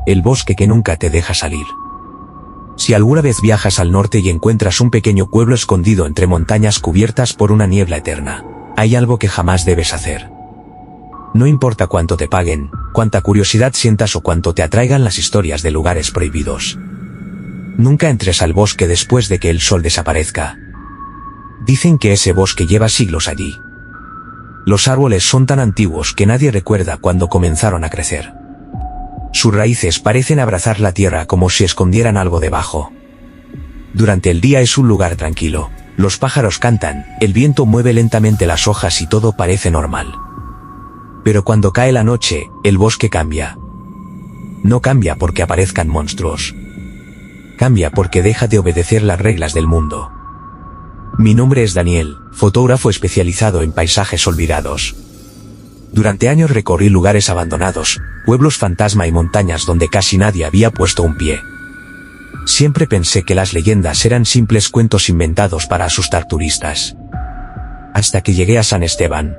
el bosque que nunca te deja salir. Si alguna vez viajas al norte y encuentras un pequeño pueblo escondido entre montañas cubiertas por una niebla eterna, hay algo que jamás debes hacer. No importa cuánto te paguen, cuánta curiosidad sientas o cuánto te atraigan las historias de lugares prohibidos. Nunca entres al bosque después de que el sol desaparezca. Dicen que ese bosque lleva siglos allí. Los árboles son tan antiguos que nadie recuerda cuándo comenzaron a crecer. Sus raíces parecen abrazar la tierra como si escondieran algo debajo. Durante el día es un lugar tranquilo, los pájaros cantan, el viento mueve lentamente las hojas y todo parece normal. Pero cuando cae la noche, el bosque cambia. No cambia porque aparezcan monstruos. Cambia porque deja de obedecer las reglas del mundo. Mi nombre es Daniel, fotógrafo especializado en paisajes olvidados. Durante años recorrí lugares abandonados, pueblos fantasma y montañas donde casi nadie había puesto un pie. Siempre pensé que las leyendas eran simples cuentos inventados para asustar turistas. Hasta que llegué a San Esteban.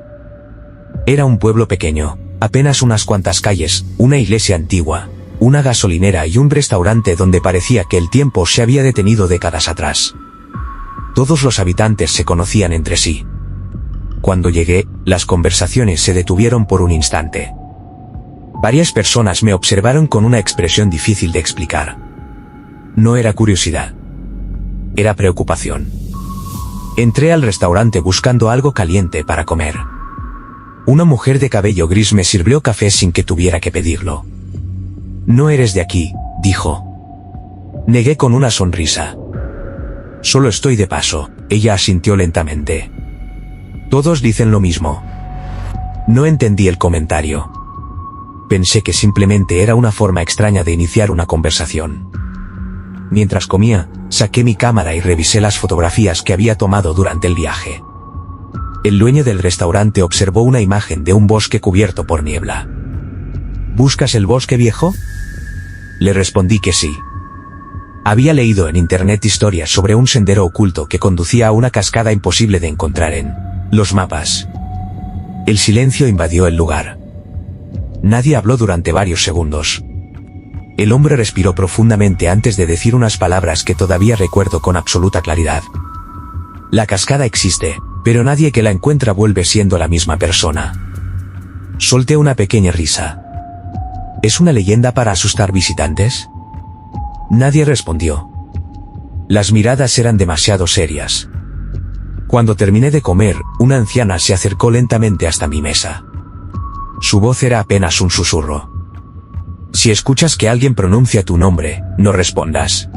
Era un pueblo pequeño, apenas unas cuantas calles, una iglesia antigua, una gasolinera y un restaurante donde parecía que el tiempo se había detenido décadas atrás. Todos los habitantes se conocían entre sí. Cuando llegué, las conversaciones se detuvieron por un instante. Varias personas me observaron con una expresión difícil de explicar. No era curiosidad. Era preocupación. Entré al restaurante buscando algo caliente para comer. Una mujer de cabello gris me sirvió café sin que tuviera que pedirlo. «No eres de aquí», dijo. Negué con una sonrisa. «Solo estoy de paso», ella asintió lentamente. «Todos dicen lo mismo». No entendí el comentario. Pensé que simplemente era una forma extraña de iniciar una conversación. Mientras comía, saqué mi cámara y revisé las fotografías que había tomado durante el viaje. El dueño del restaurante observó una imagen de un bosque cubierto por niebla. «¿Buscas el bosque viejo?», le respondí que sí. Había leído en internet historias sobre un sendero oculto que conducía a una cascada imposible de encontrar en los mapas. El silencio invadió el lugar. Nadie habló durante varios segundos. El hombre respiró profundamente antes de decir unas palabras que todavía recuerdo con absoluta claridad. «La cascada existe, pero nadie que la encuentra vuelve siendo la misma persona». Solté una pequeña risa. ¿Es una leyenda para asustar visitantes? Nadie respondió. Las miradas eran demasiado serias. Cuando terminé de comer, una anciana se acercó lentamente hasta mi mesa. Su voz era apenas un susurro. «Si escuchas que alguien pronuncia tu nombre, no respondas».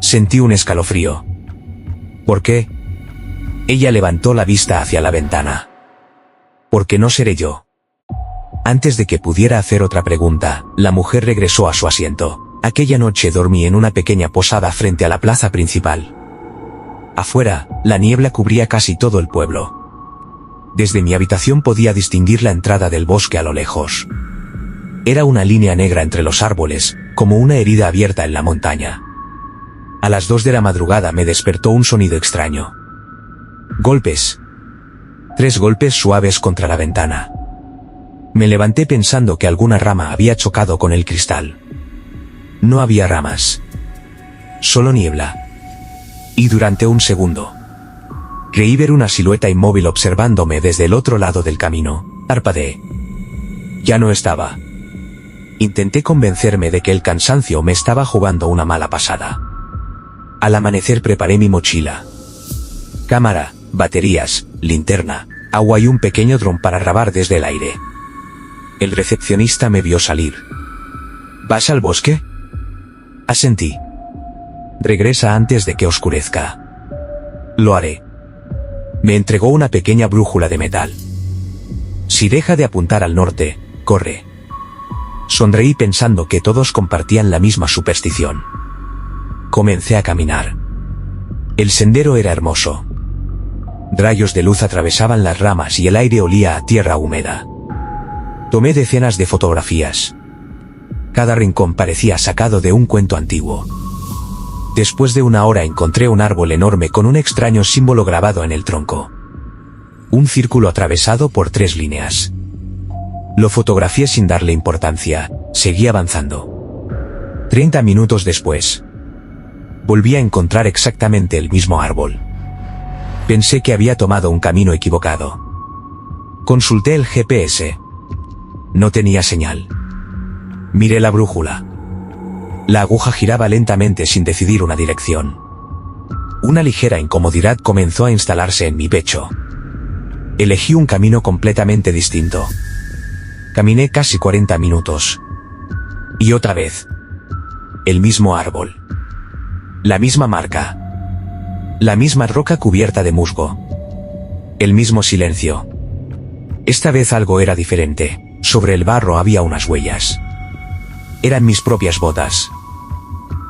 Sentí un escalofrío. «¿Por qué?». Ella levantó la vista hacia la ventana. «Porque no seré yo». Antes de que pudiera hacer otra pregunta, la mujer regresó a su asiento. Aquella noche dormí en una pequeña posada frente a la plaza principal. Afuera, la niebla cubría casi todo el pueblo. Desde mi habitación podía distinguir la entrada del bosque a lo lejos. Era una línea negra entre los árboles, como una herida abierta en la montaña. A las 2 de la madrugada me despertó un sonido extraño. Golpes. 3 golpes suaves contra la ventana. Me levanté pensando que alguna rama había chocado con el cristal. No había ramas. Solo niebla. Y durante un segundo, creí ver una silueta inmóvil observándome desde el otro lado del camino. Parpadeé. Ya no estaba. Intenté convencerme de que el cansancio me estaba jugando una mala pasada. Al amanecer preparé mi mochila. Cámara, baterías, linterna, agua y un pequeño dron para grabar desde el aire. El recepcionista me vio salir. ¿Vas al bosque? Asentí. Regresa antes de que oscurezca. Lo haré. Me entregó una pequeña brújula de metal. Si deja de apuntar al norte, corre. Sonreí pensando que todos compartían la misma superstición. Comencé a caminar. El sendero era hermoso. Rayos de luz atravesaban las ramas y el aire olía a tierra húmeda. Tomé decenas de fotografías. Cada rincón parecía sacado de un cuento antiguo. Después de una hora encontré un árbol enorme con un extraño símbolo grabado en el tronco. Un círculo atravesado por 3 líneas. Lo fotografié sin darle importancia, seguí avanzando. 30 minutos después, volví a encontrar exactamente el mismo árbol. Pensé que había tomado un camino equivocado. Consulté el GPS. No tenía señal. Miré la brújula. La aguja giraba lentamente sin decidir una dirección. Una ligera incomodidad comenzó a instalarse en mi pecho. Elegí un camino completamente distinto. Caminé casi 40 minutos. Y otra vez. El mismo árbol. La misma marca. La misma roca cubierta de musgo. El mismo silencio. Esta vez algo era diferente. Sobre el barro había unas huellas. Eran mis propias botas.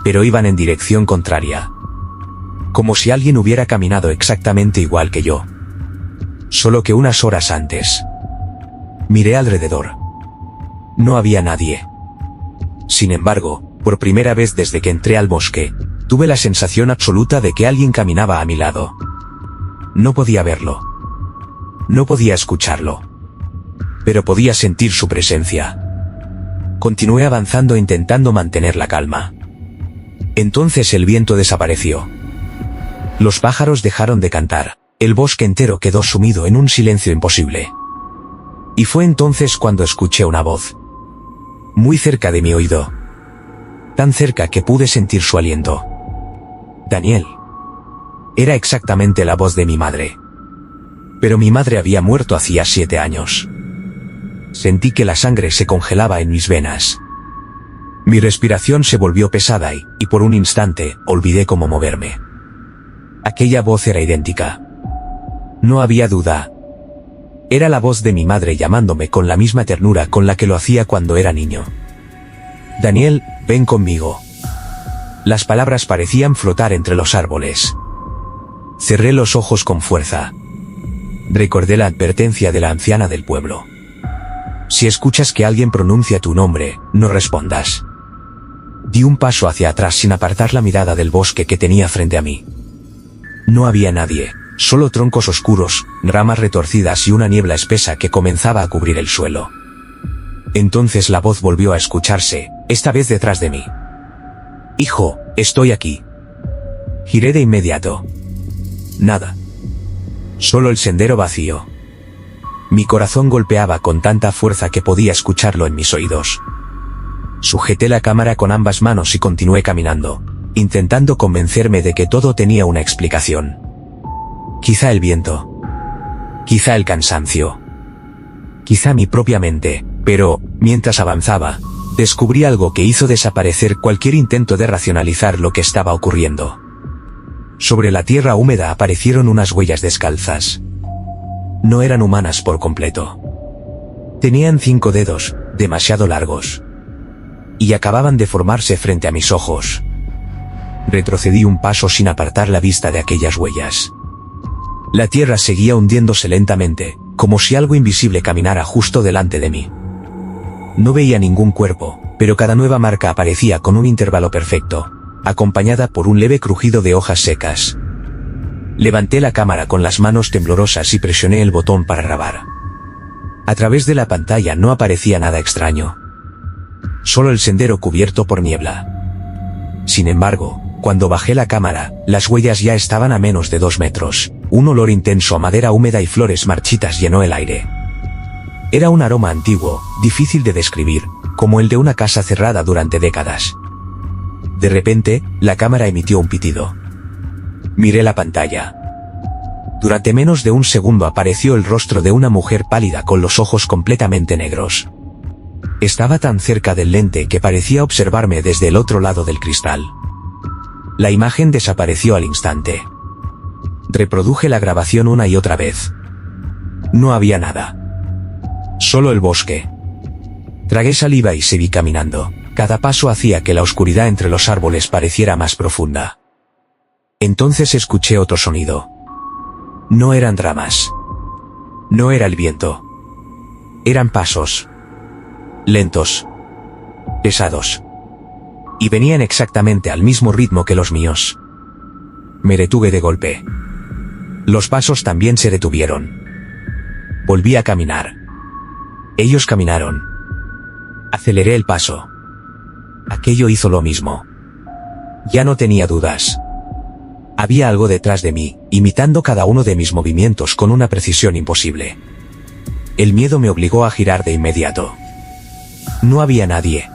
Pero iban en dirección contraria. Como si alguien hubiera caminado exactamente igual que yo. Solo que unas horas antes. Miré alrededor. No había nadie. Sin embargo, por primera vez desde que entré al bosque, tuve la sensación absoluta de que alguien caminaba a mi lado. No podía verlo. No podía escucharlo. Pero podía sentir su presencia. Continué avanzando intentando mantener la calma. Entonces el viento desapareció. Los pájaros dejaron de cantar. El bosque entero quedó sumido en un silencio imposible. Y fue entonces cuando escuché una voz. Muy cerca de mi oído. Tan cerca que pude sentir su aliento. Daniel. Era exactamente la voz de mi madre. Pero mi madre había muerto hacía 7 años. Sentí que la sangre se congelaba en mis venas. Mi respiración se volvió pesada y por un instante, olvidé cómo moverme. Aquella voz era idéntica. No había duda. Era la voz de mi madre llamándome con la misma ternura con la que lo hacía cuando era niño. Daniel, ven conmigo. Las palabras parecían flotar entre los árboles. Cerré los ojos con fuerza. Recordé la advertencia de la anciana del pueblo. Si escuchas que alguien pronuncia tu nombre, no respondas. Di un paso hacia atrás sin apartar la mirada del bosque que tenía frente a mí. No había nadie, solo troncos oscuros, ramas retorcidas y una niebla espesa que comenzaba a cubrir el suelo. Entonces la voz volvió a escucharse, esta vez detrás de mí. Hijo, estoy aquí. Giré de inmediato. Nada. Solo el sendero vacío. Mi corazón golpeaba con tanta fuerza que podía escucharlo en mis oídos. Sujeté la cámara con ambas manos y continué caminando, intentando convencerme de que todo tenía una explicación. Quizá el viento. Quizá el cansancio. Quizá mi propia mente, pero, mientras avanzaba, descubrí algo que hizo desaparecer cualquier intento de racionalizar lo que estaba ocurriendo. Sobre la tierra húmeda aparecieron unas huellas descalzas. No eran humanas por completo. Tenían 5 dedos, demasiado largos. Y acababan de formarse frente a mis ojos. Retrocedí un paso sin apartar la vista de aquellas huellas. La tierra seguía hundiéndose lentamente, como si algo invisible caminara justo delante de mí. No veía ningún cuerpo, pero cada nueva marca aparecía con un intervalo perfecto, acompañada por un leve crujido de hojas secas. Levanté la cámara con las manos temblorosas y presioné el botón para grabar. A través de la pantalla no aparecía nada extraño. Solo el sendero cubierto por niebla. Sin embargo, cuando bajé la cámara, las huellas ya estaban a menos de 2 metros. Un olor intenso a madera húmeda y flores marchitas llenó el aire. Era un aroma antiguo, difícil de describir, como el de una casa cerrada durante décadas. De repente, la cámara emitió un pitido. Miré la pantalla. Durante menos de un segundo apareció el rostro de una mujer pálida con los ojos completamente negros. Estaba tan cerca del lente que parecía observarme desde el otro lado del cristal. La imagen desapareció al instante. Reproduje la grabación una y otra vez. No había nada. Solo el bosque. Tragué saliva y seguí caminando. Cada paso hacía que la oscuridad entre los árboles pareciera más profunda. Entonces escuché otro sonido. No eran ramas. No era el viento. Eran pasos. Lentos. Pesados. Y venían exactamente al mismo ritmo que los míos. Me detuve de golpe. Los pasos también se detuvieron. Volví a caminar. Ellos caminaron. Aceleré el paso. Aquello hizo lo mismo. Ya no tenía dudas. Había algo detrás de mí, imitando cada uno de mis movimientos con una precisión imposible. El miedo me obligó a girar de inmediato. No había nadie.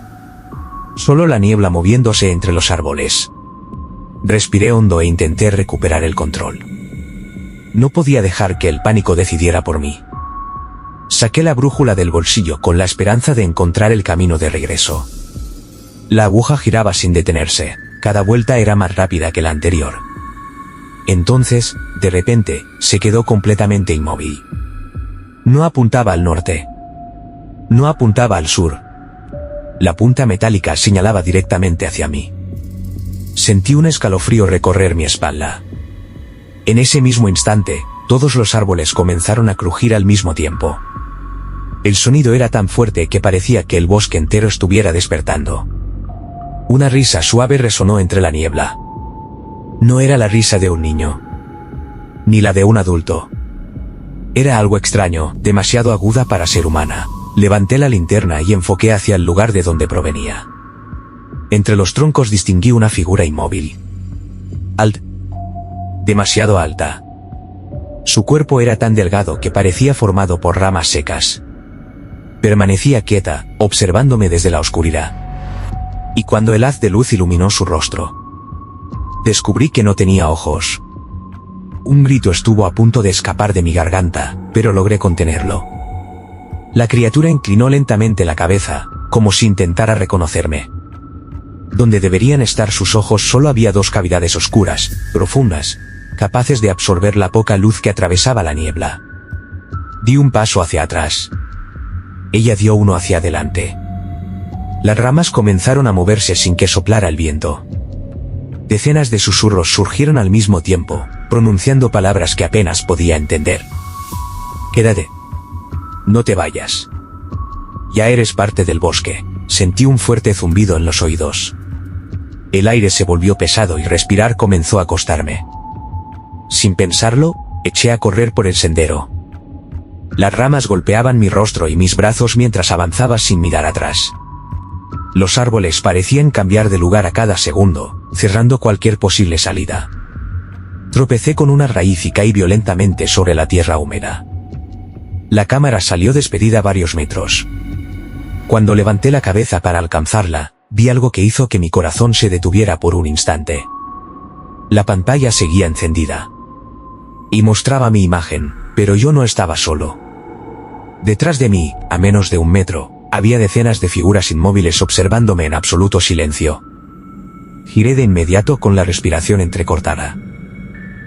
Solo la niebla moviéndose entre los árboles. Respiré hondo e intenté recuperar el control. No podía dejar que el pánico decidiera por mí. Saqué la brújula del bolsillo con la esperanza de encontrar el camino de regreso. La aguja giraba sin detenerse, cada vuelta era más rápida que la anterior. Entonces, de repente, se quedó completamente inmóvil. No apuntaba al norte. No apuntaba al sur. La punta metálica señalaba directamente hacia mí. Sentí un escalofrío recorrer mi espalda. En ese mismo instante, todos los árboles comenzaron a crujir al mismo tiempo. El sonido era tan fuerte que parecía que el bosque entero estuviera despertando. Una risa suave resonó entre la niebla. No era la risa de un niño. Ni la de un adulto. Era algo extraño, demasiado aguda para ser humana. Levanté la linterna y enfoqué hacia el lugar de donde provenía. Entre los troncos distinguí una figura inmóvil. Demasiado alta. Su cuerpo era tan delgado que parecía formado por ramas secas. Permanecía quieta, observándome desde la oscuridad. Y cuando el haz de luz iluminó su rostro, descubrí que no tenía ojos. Un grito estuvo a punto de escapar de mi garganta, pero logré contenerlo. La criatura inclinó lentamente la cabeza, como si intentara reconocerme. Donde deberían estar sus ojos solo había dos cavidades oscuras, profundas, capaces de absorber la poca luz que atravesaba la niebla. Di un paso hacia atrás. Ella dio uno hacia adelante. Las ramas comenzaron a moverse sin que soplara el viento. Decenas de susurros surgieron al mismo tiempo, pronunciando palabras que apenas podía entender. Quédate. No te vayas. Ya eres parte del bosque. Sentí un fuerte zumbido en los oídos. El aire se volvió pesado y respirar comenzó a costarme. Sin pensarlo, eché a correr por el sendero. Las ramas golpeaban mi rostro y mis brazos mientras avanzaba sin mirar atrás. Los árboles parecían cambiar de lugar a cada segundo, cerrando cualquier posible salida. Tropecé con una raíz y caí violentamente sobre la tierra húmeda. La cámara salió despedida varios metros. Cuando levanté la cabeza para alcanzarla, vi algo que hizo que mi corazón se detuviera por un instante. La pantalla seguía encendida. Y mostraba mi imagen, pero yo no estaba solo. Detrás de mí, a menos de 1 metro, había decenas de figuras inmóviles observándome en absoluto silencio. Giré de inmediato con la respiración entrecortada.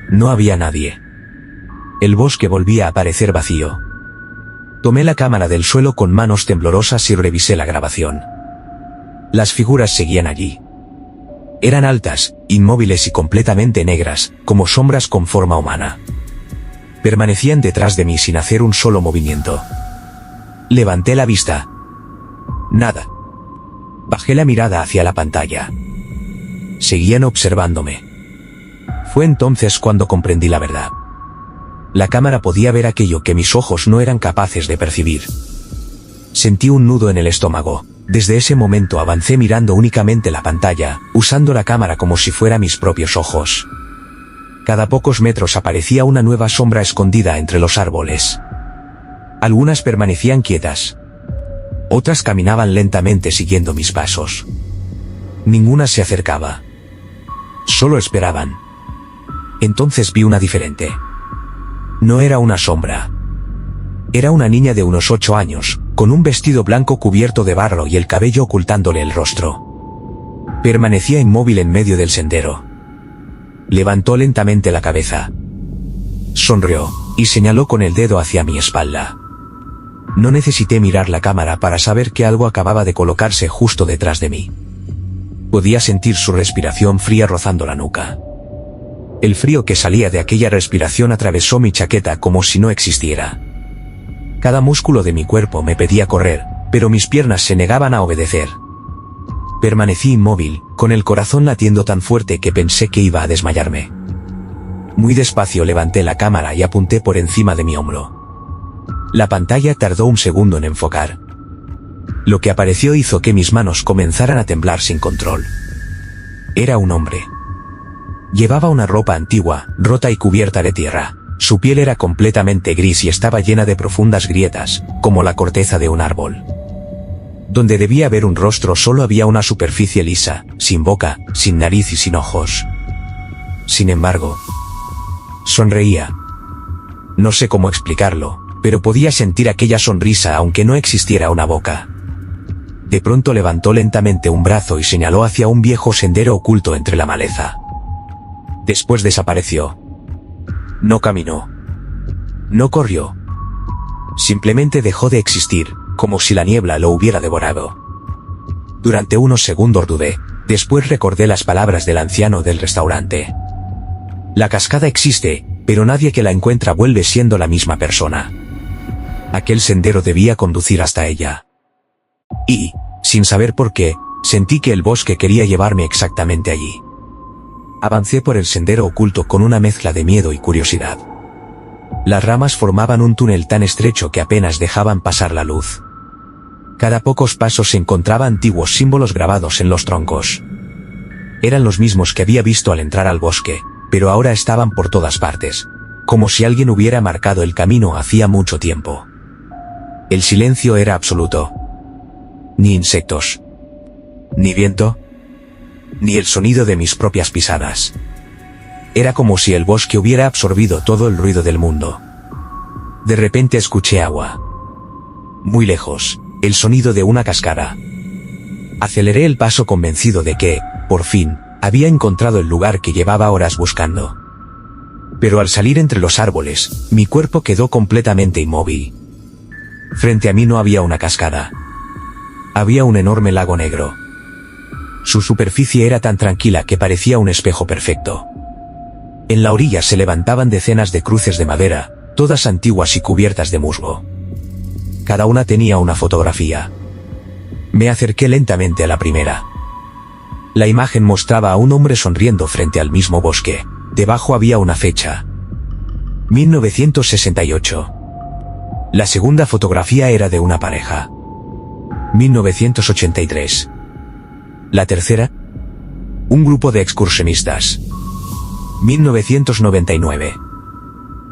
No había nadie. El bosque volvía a parecer vacío. Tomé la cámara del suelo con manos temblorosas y revisé la grabación. Las figuras seguían allí. Eran altas, inmóviles y completamente negras, como sombras con forma humana. Permanecían detrás de mí sin hacer un solo movimiento. Levanté la vista. Nada. Bajé la mirada hacia la pantalla. Seguían observándome. Fue entonces cuando comprendí la verdad. La cámara podía ver aquello que mis ojos no eran capaces de percibir. Sentí un nudo en el estómago. Desde ese momento avancé mirando únicamente la pantalla, usando la cámara como si fuera mis propios ojos. Cada pocos metros aparecía una nueva sombra escondida entre los árboles. Algunas permanecían quietas. Otras caminaban lentamente siguiendo mis pasos. Ninguna se acercaba. Solo esperaban. Entonces vi una diferente. No era una sombra. Era una niña de unos 8 años, con un vestido blanco cubierto de barro y el cabello ocultándole el rostro. Permanecía inmóvil en medio del sendero. Levantó lentamente la cabeza. Sonrió, y señaló con el dedo hacia mi espalda. No necesité mirar la cámara para saber que algo acababa de colocarse justo detrás de mí. Podía sentir su respiración fría rozando la nuca. El frío que salía de aquella respiración atravesó mi chaqueta como si no existiera. Cada músculo de mi cuerpo me pedía correr, pero mis piernas se negaban a obedecer. Permanecí inmóvil, con el corazón latiendo tan fuerte que pensé que iba a desmayarme. Muy despacio levanté la cámara y apunté por encima de mi hombro. La pantalla tardó un segundo en enfocar. Lo que apareció hizo que mis manos comenzaran a temblar sin control. Era un hombre. Llevaba una ropa antigua, rota y cubierta de tierra. Su piel era completamente gris y estaba llena de profundas grietas, como la corteza de un árbol. Donde debía haber un rostro solo había una superficie lisa, sin boca, sin nariz y sin ojos. Sin embargo, sonreía. No sé cómo explicarlo, pero podía sentir aquella sonrisa aunque no existiera una boca. De pronto levantó lentamente un brazo y señaló hacia un viejo sendero oculto entre la maleza. Después desapareció. No caminó. No corrió. Simplemente dejó de existir, como si la niebla lo hubiera devorado. Durante unos segundos dudé, después recordé las palabras del anciano del restaurante. La cascada existe, pero nadie que la encuentra vuelve siendo la misma persona. Aquel sendero debía conducir hasta ella. Y, sin saber por qué, sentí que el bosque quería llevarme exactamente allí. Avancé por el sendero oculto con una mezcla de miedo y curiosidad. Las ramas formaban un túnel tan estrecho que apenas dejaban pasar la luz. Cada pocos pasos se encontraba antiguos símbolos grabados en los troncos. Eran los mismos que había visto al entrar al bosque, pero ahora estaban por todas partes, como si alguien hubiera marcado el camino hacía mucho tiempo. El silencio era absoluto. Ni insectos. Ni viento. Ni el sonido de mis propias pisadas. Era como si el bosque hubiera absorbido todo el ruido del mundo. De repente escuché agua. Muy lejos, el sonido de una cascada. Aceleré el paso convencido de que, por fin, había encontrado el lugar que llevaba horas buscando. Pero al salir entre los árboles, mi cuerpo quedó completamente inmóvil. Frente a mí no había una cascada. Había un enorme lago negro. Su superficie era tan tranquila que parecía un espejo perfecto. En la orilla se levantaban decenas de cruces de madera, todas antiguas y cubiertas de musgo. Cada una tenía una fotografía. Me acerqué lentamente a la primera. La imagen mostraba a un hombre sonriendo frente al mismo bosque. Debajo había una fecha. 1968. La segunda fotografía era de una pareja. 1983. La tercera, un grupo de excursionistas. 1999.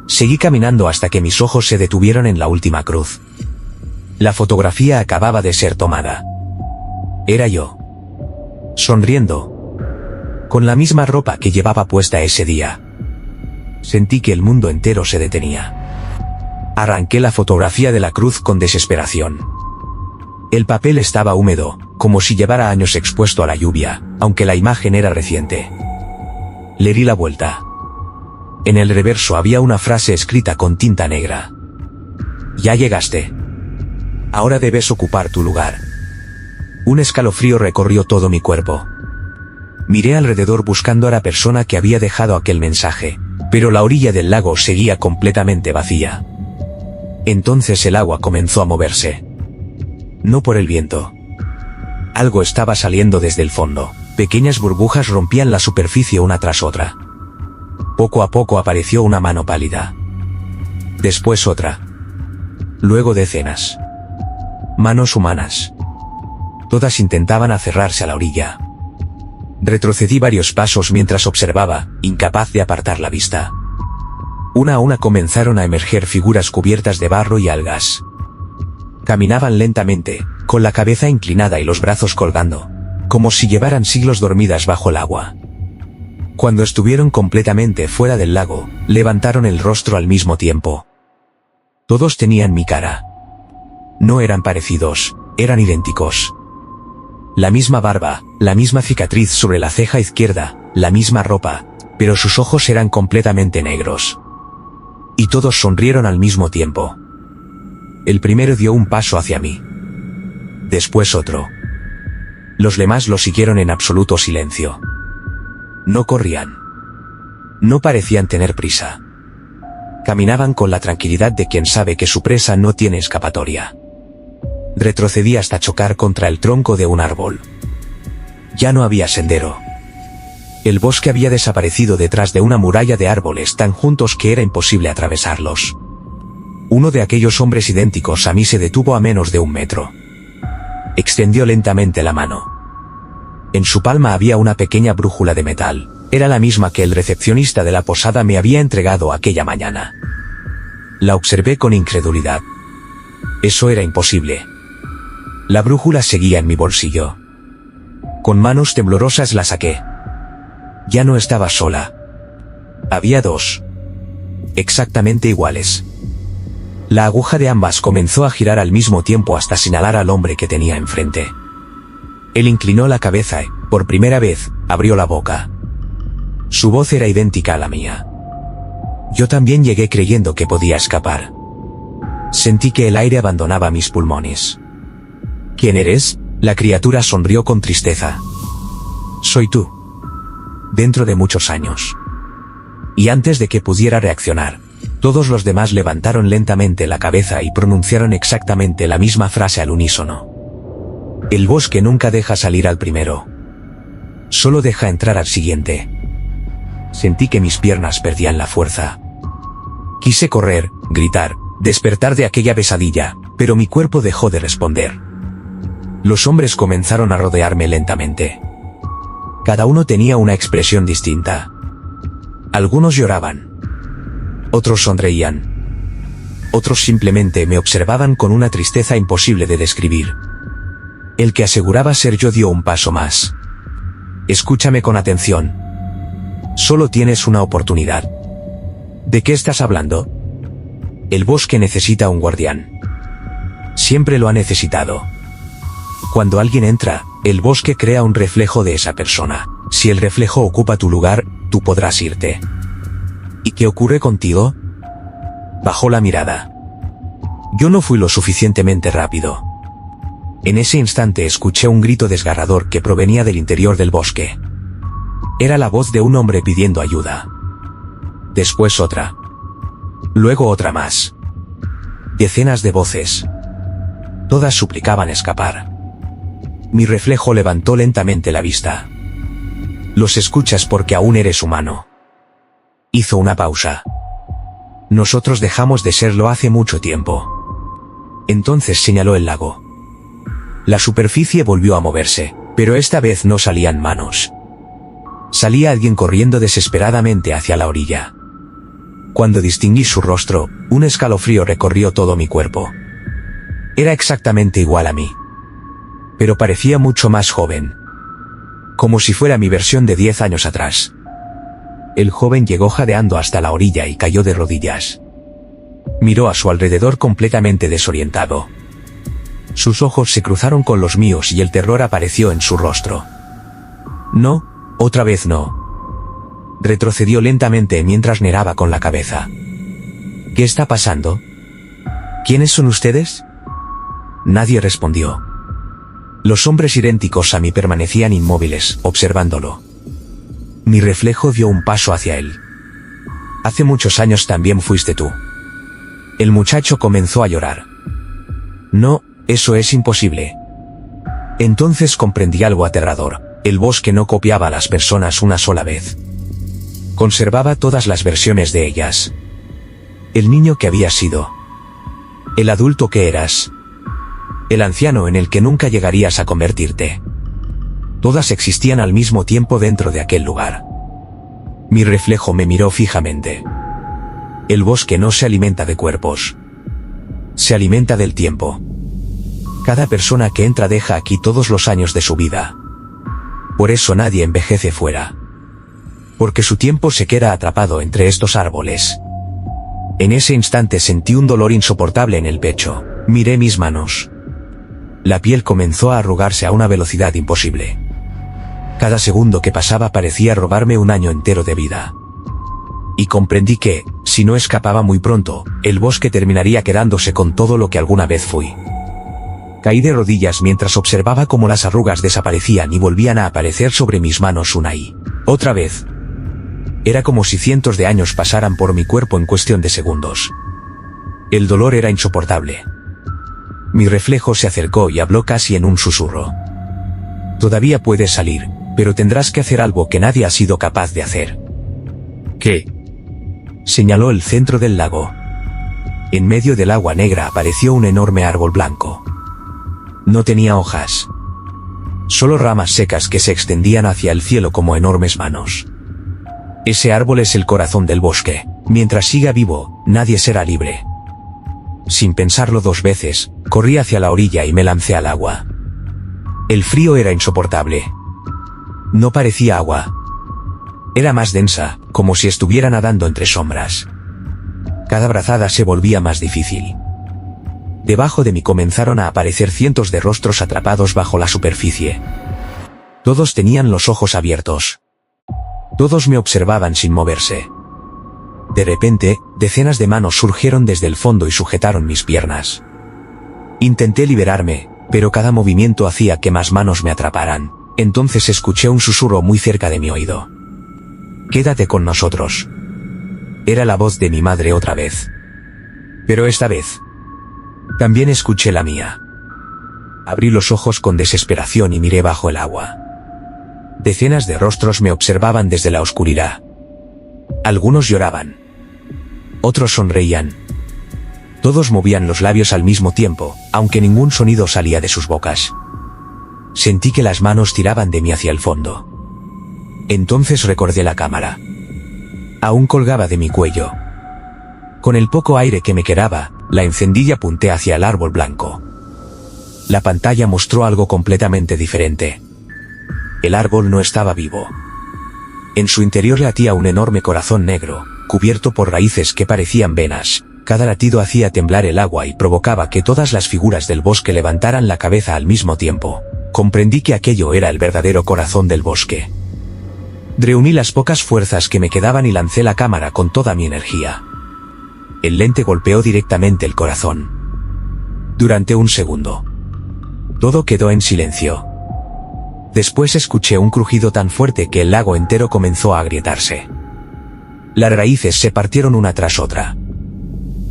Seguí caminando hasta que mis ojos se detuvieron en la última cruz. La fotografía acababa de ser tomada. Era yo. Sonriendo. Con la misma ropa que llevaba puesta ese día. Sentí que el mundo entero se detenía. Arranqué la fotografía de la cruz con desesperación. El papel estaba húmedo, como si llevara años expuesto a la lluvia, aunque la imagen era reciente. Le di la vuelta. En el reverso había una frase escrita con tinta negra. Ya llegaste. Ahora debes ocupar tu lugar. Un escalofrío recorrió todo mi cuerpo. Miré alrededor buscando a la persona que había dejado aquel mensaje, pero la orilla del lago seguía completamente vacía. Entonces el agua comenzó a moverse. No por el viento. Algo estaba saliendo desde el fondo. Pequeñas burbujas rompían la superficie una tras otra. Poco a poco apareció una mano pálida. Después otra. Luego decenas. Manos humanas. Todas intentaban aferrarse a la orilla. Retrocedí varios pasos mientras observaba, incapaz de apartar la vista. Una a una comenzaron a emerger figuras cubiertas de barro y algas. Caminaban lentamente, con la cabeza inclinada y los brazos colgando, como si llevaran siglos dormidas bajo el agua. Cuando estuvieron completamente fuera del lago, levantaron el rostro al mismo tiempo. Todos tenían mi cara. No eran parecidos, eran idénticos. La misma barba, la misma cicatriz sobre la ceja izquierda, la misma ropa, pero sus ojos eran completamente negros. Y todos sonrieron al mismo tiempo. El primero dio un paso hacia mí. Después otro. Los demás lo siguieron en absoluto silencio. No corrían. No parecían tener prisa. Caminaban con la tranquilidad de quien sabe que su presa no tiene escapatoria. Retrocedí hasta chocar contra el tronco de un árbol. Ya no había sendero. El bosque había desaparecido detrás de una muralla de árboles tan juntos que era imposible atravesarlos. Uno de aquellos hombres idénticos a mí se detuvo a menos de 1 metro. Extendió lentamente la mano. En su palma había una pequeña brújula de metal. Era la misma que el recepcionista de la posada me había entregado aquella mañana. La observé con incredulidad. Eso era imposible. La brújula seguía en mi bolsillo. Con manos temblorosas la saqué. Ya no estaba sola. Había dos. Exactamente iguales. La aguja de ambas comenzó a girar al mismo tiempo hasta señalar al hombre que tenía enfrente. Él inclinó la cabeza y, por primera vez, abrió la boca. Su voz era idéntica a la mía. Yo también llegué creyendo que podía escapar. Sentí que el aire abandonaba mis pulmones. ¿Quién eres? La criatura sonrió con tristeza. Soy tú. Dentro de muchos años. Y antes de que pudiera reaccionar, todos los demás levantaron lentamente la cabeza y pronunciaron exactamente la misma frase al unísono. El bosque nunca deja salir al primero. Solo deja entrar al siguiente. Sentí que mis piernas perdían la fuerza. Quise correr, gritar, despertar de aquella pesadilla, pero mi cuerpo dejó de responder. Los hombres comenzaron a rodearme lentamente. Cada uno tenía una expresión distinta. Algunos lloraban. Otros sonreían. Otros simplemente me observaban con una tristeza imposible de describir. El que aseguraba ser yo dio un paso más. Escúchame con atención. Solo tienes una oportunidad. ¿De qué estás hablando? El bosque necesita un guardián. Siempre lo ha necesitado. Cuando alguien entra, el bosque crea un reflejo de esa persona. Si el reflejo ocupa tu lugar, tú podrás irte. ¿Y qué ocurre contigo? Bajó la mirada. Yo no fui lo suficientemente rápido. En ese instante escuché un grito desgarrador que provenía del interior del bosque. Era la voz de un hombre pidiendo ayuda. Después otra. Luego otra más. Decenas de voces. Todas suplicaban escapar. Mi reflejo levantó lentamente la vista. Los escuchas porque aún eres humano. Hizo una pausa. Nosotros dejamos de serlo hace mucho tiempo. Entonces señaló el lago. La superficie volvió a moverse, pero esta vez no salían manos. Salía alguien corriendo desesperadamente hacia la orilla. Cuando distinguí su rostro, un escalofrío recorrió todo mi cuerpo. Era exactamente igual a mí. Pero parecía mucho más joven. Como si fuera mi versión de 10 años atrás. El joven llegó jadeando hasta la orilla y cayó de rodillas. Miró a su alrededor completamente desorientado. Sus ojos se cruzaron con los míos y el terror apareció en su rostro. No, otra vez no. Retrocedió lentamente mientras negaba con la cabeza. ¿Qué está pasando? ¿Quiénes son ustedes? Nadie respondió. Los hombres idénticos a mí permanecían inmóviles, observándolo. Mi reflejo dio un paso hacia él. Hace muchos años también fuiste tú. El muchacho comenzó a llorar. No, eso es imposible. Entonces comprendí algo aterrador. El bosque no copiaba a las personas una sola vez. Conservaba todas las versiones de ellas. El niño que habías sido. El adulto que eras. El anciano en el que nunca llegarías a convertirte. Todas existían al mismo tiempo dentro de aquel lugar. Mi reflejo me miró fijamente. El bosque no se alimenta de cuerpos. Se alimenta del tiempo. Cada persona que entra deja aquí todos los años de su vida. Por eso nadie envejece fuera. Porque su tiempo se queda atrapado entre estos árboles. En ese instante sentí un dolor insoportable en el pecho. Miré mis manos. La piel comenzó a arrugarse a una velocidad imposible. Cada segundo que pasaba parecía robarme un año entero de vida. Y comprendí que, si no escapaba muy pronto, el bosque terminaría quedándose con todo lo que alguna vez fui. Caí de rodillas mientras observaba cómo las arrugas desaparecían y volvían a aparecer sobre mis manos una y otra vez. Era como si cientos de años pasaran por mi cuerpo en cuestión de segundos. El dolor era insoportable. Mi reflejo se acercó y habló casi en un susurro. Todavía puedes salir, pero tendrás que hacer algo que nadie ha sido capaz de hacer. ¿Qué? Señaló el centro del lago. En medio del agua negra apareció un enorme árbol blanco. No tenía hojas. Solo ramas secas que se extendían hacia el cielo como enormes manos. Ese árbol es el corazón del bosque. Mientras siga vivo, nadie será libre. Sin pensarlo 2 veces, corrí hacia la orilla y me lancé al agua. El frío era insoportable. No parecía agua. Era más densa, como si estuviera nadando entre sombras. Cada brazada se volvía más difícil. Debajo de mí comenzaron a aparecer cientos de rostros atrapados bajo la superficie. Todos tenían los ojos abiertos. Todos me observaban sin moverse. De repente, decenas de manos surgieron desde el fondo y sujetaron mis piernas. Intenté liberarme, pero cada movimiento hacía que más manos me atraparan. Entonces escuché un susurro muy cerca de mi oído. «Quédate con nosotros». Era la voz de mi madre otra vez. Pero esta vez también escuché la mía. Abrí los ojos con desesperación y miré bajo el agua. Decenas de rostros me observaban desde la oscuridad. Algunos lloraban. Otros sonreían. Todos movían los labios al mismo tiempo, aunque ningún sonido salía de sus bocas. Sentí que las manos tiraban de mí hacia el fondo. Entonces recordé la cámara. Aún colgaba de mi cuello. Con el poco aire que me quedaba, la encendí y apunté hacia el árbol blanco. La pantalla mostró algo completamente diferente. El árbol no estaba vivo. En su interior latía un enorme corazón negro, cubierto por raíces que parecían venas. Cada latido hacía temblar el agua y provocaba que todas las figuras del bosque levantaran la cabeza al mismo tiempo. Comprendí que aquello era el verdadero corazón del bosque. Reuní las pocas fuerzas que me quedaban y lancé la cámara con toda mi energía. El lente golpeó directamente el corazón. Durante un segundo, todo quedó en silencio. Después escuché un crujido tan fuerte que el lago entero comenzó a agrietarse. Las raíces se partieron una tras otra.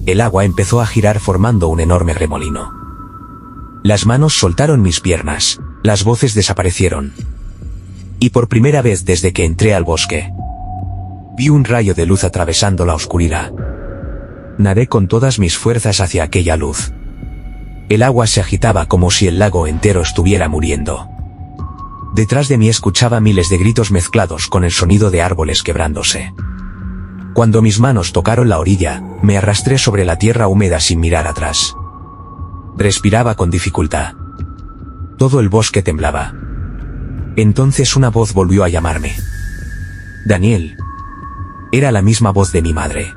El agua empezó a girar formando un enorme remolino. Las manos soltaron mis piernas, las voces desaparecieron. Y por primera vez desde que entré al bosque, vi un rayo de luz atravesando la oscuridad. Nadé con todas mis fuerzas hacia aquella luz. El agua se agitaba como si el lago entero estuviera muriendo. Detrás de mí escuchaba miles de gritos mezclados con el sonido de árboles quebrándose. Cuando mis manos tocaron la orilla, me arrastré sobre la tierra húmeda sin mirar atrás. Respiraba con dificultad. Todo el bosque temblaba. Entonces una voz volvió a llamarme. «Daniel». Era la misma voz de mi madre.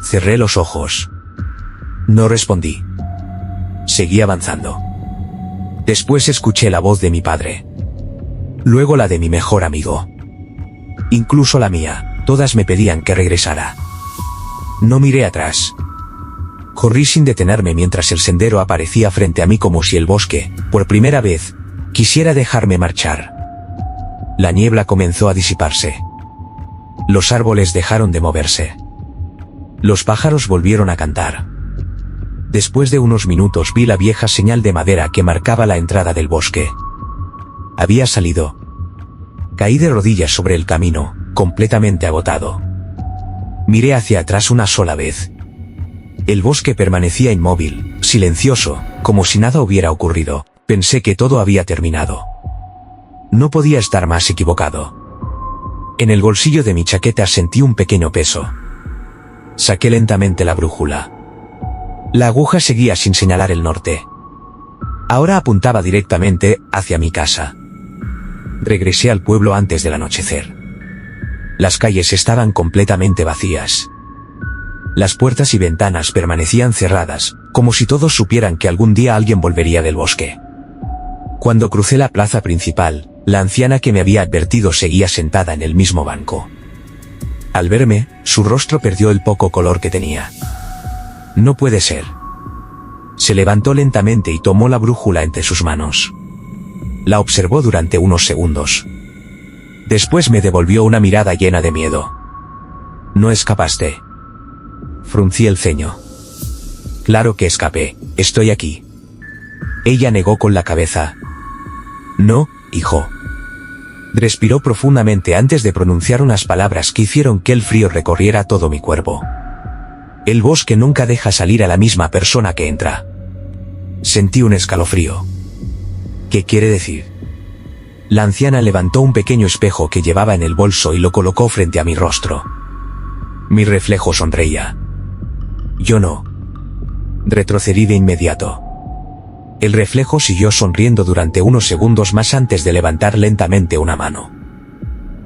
Cerré los ojos. No respondí. Seguí avanzando. Después escuché la voz de mi padre. Luego la de mi mejor amigo. Incluso la mía. Todas me pedían que regresara. No miré atrás. Corrí sin detenerme mientras el sendero aparecía frente a mí como si el bosque, por primera vez, quisiera dejarme marchar. La niebla comenzó a disiparse. Los árboles dejaron de moverse. Los pájaros volvieron a cantar. Después de unos minutos vi la vieja señal de madera que marcaba la entrada del bosque. Había salido. Caí de rodillas sobre el camino, completamente agotado. Miré hacia atrás una sola vez. El bosque permanecía inmóvil, silencioso, como si nada hubiera ocurrido. Pensé que todo había terminado. No podía estar más equivocado. En el bolsillo de mi chaqueta sentí un pequeño peso. Saqué lentamente la brújula. La aguja seguía sin señalar el norte. Ahora apuntaba directamente hacia mi casa. Regresé al pueblo antes del anochecer. Las calles estaban completamente vacías. Las puertas y ventanas permanecían cerradas, como si todos supieran que algún día alguien volvería del bosque. Cuando crucé la plaza principal, la anciana que me había advertido seguía sentada en el mismo banco. Al verme, su rostro perdió el poco color que tenía. No puede ser. Se levantó lentamente y tomó la brújula entre sus manos. La observó durante unos segundos. Después me devolvió una mirada llena de miedo. «¿No escapaste?» Fruncí el ceño. «Claro que escapé, estoy aquí». Ella negó con la cabeza. «No, hijo». Respiró profundamente antes de pronunciar unas palabras que hicieron que el frío recorriera todo mi cuerpo. «El bosque nunca deja salir a la misma persona que entra. Sentí un escalofrío. ¿Qué quiere decir? La anciana levantó un pequeño espejo que llevaba en el bolso y lo colocó frente a mi rostro. Mi reflejo sonreía. Yo no. Retrocedí de inmediato. El reflejo siguió sonriendo durante unos segundos más antes de levantar lentamente una mano.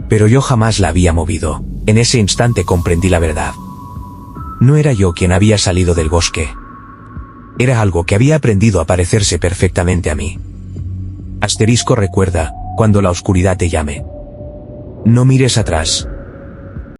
Pero yo jamás la había movido. En ese instante comprendí la verdad. No era yo quien había salido del bosque. Era algo que había aprendido a parecerse perfectamente a mí. Asterisco recuerda, cuando la oscuridad te llame. No mires atrás,